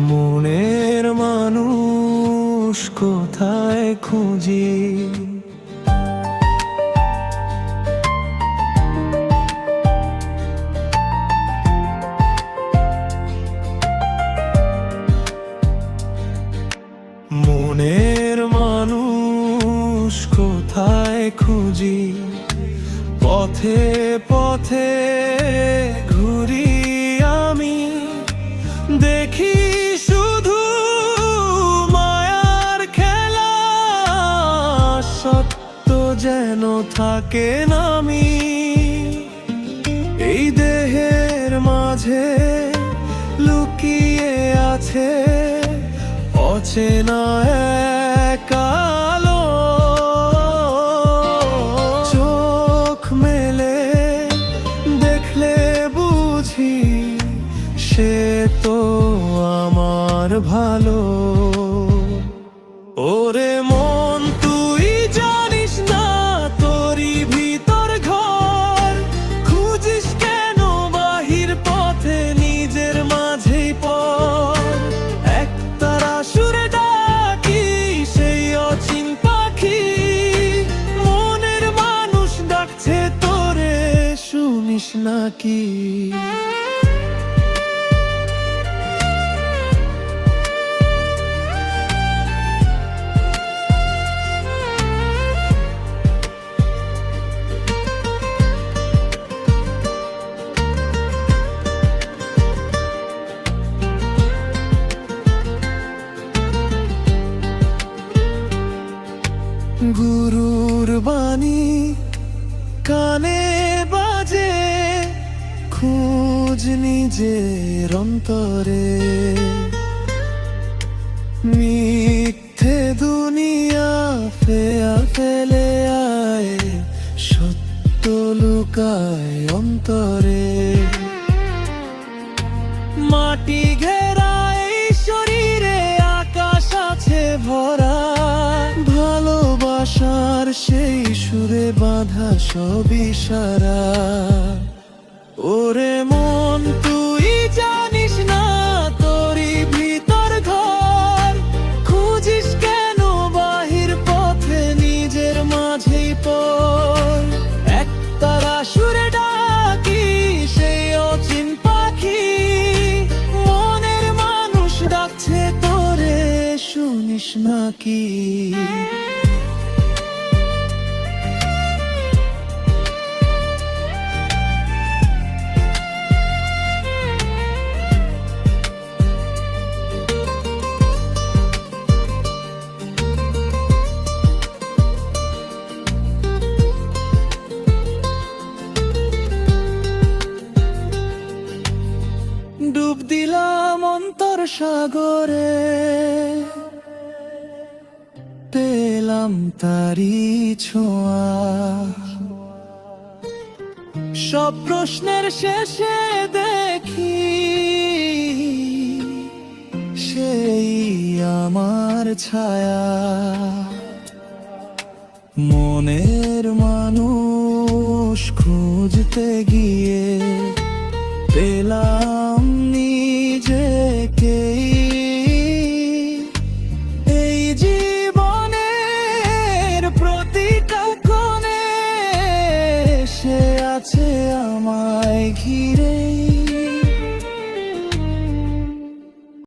মনের মানুষ কোথায় খুঁজি? মনের মানুষ কোথায় খুঁজি? পথে পথে ঘুরি আমি, দেখি শুধু মায়ার খেলা, সত্য যেন থাকে নামি। এই দেহের মাঝে লুকিয়ে আছে অচেনা এক আলো। চোখ মেলে দেখলে বুঝি সে তো আমার ভালো। ওরে মন, তুই জানিস না তোরই ভিতর ঘর, খুঁজিস কেন বাহির পথে নিজের মাঝেই পর। একতারা সুরে ডাকি সেই অচিন পাখি, মনের মানুষ ডাকছে তোরে, শুনিস নাকি? গুরুর বাণী কানে বাজে, খোঁজ নিজের অন্তরে। মিথ্যে দুনিয়া ফেয়া ফেলে আয়, সত্য লুকায় অন্তরে। মাটি ঘেরা এই শরীরে আকাশ আছে ভরা, ভালোবাসার সেই সুরে বাঁধা সব ইশারা। ওরে মন, তুই জানিস না তোরই ভিতর ঘর, খুঁজিস কেন বাহির পথে নিজের মাঝেই পর। একতারা সুরে ডাকি সেই অচিন পাখি, মনের মানুষ ডাকছে তোরে, শুনিস নাকি? ডুব দিলাম অন্তর সাগরে, পেলাম তারি ছোঁয়া। সব প্রশ্নের শেষে দেখি সেই আমার ছায়া। মনের মানুষ খুঁজতে গিয়ে পেলাম নিজেকেই। এই জীবনের প্রতিটা কোণে সে আছে আমায় ঘিরে।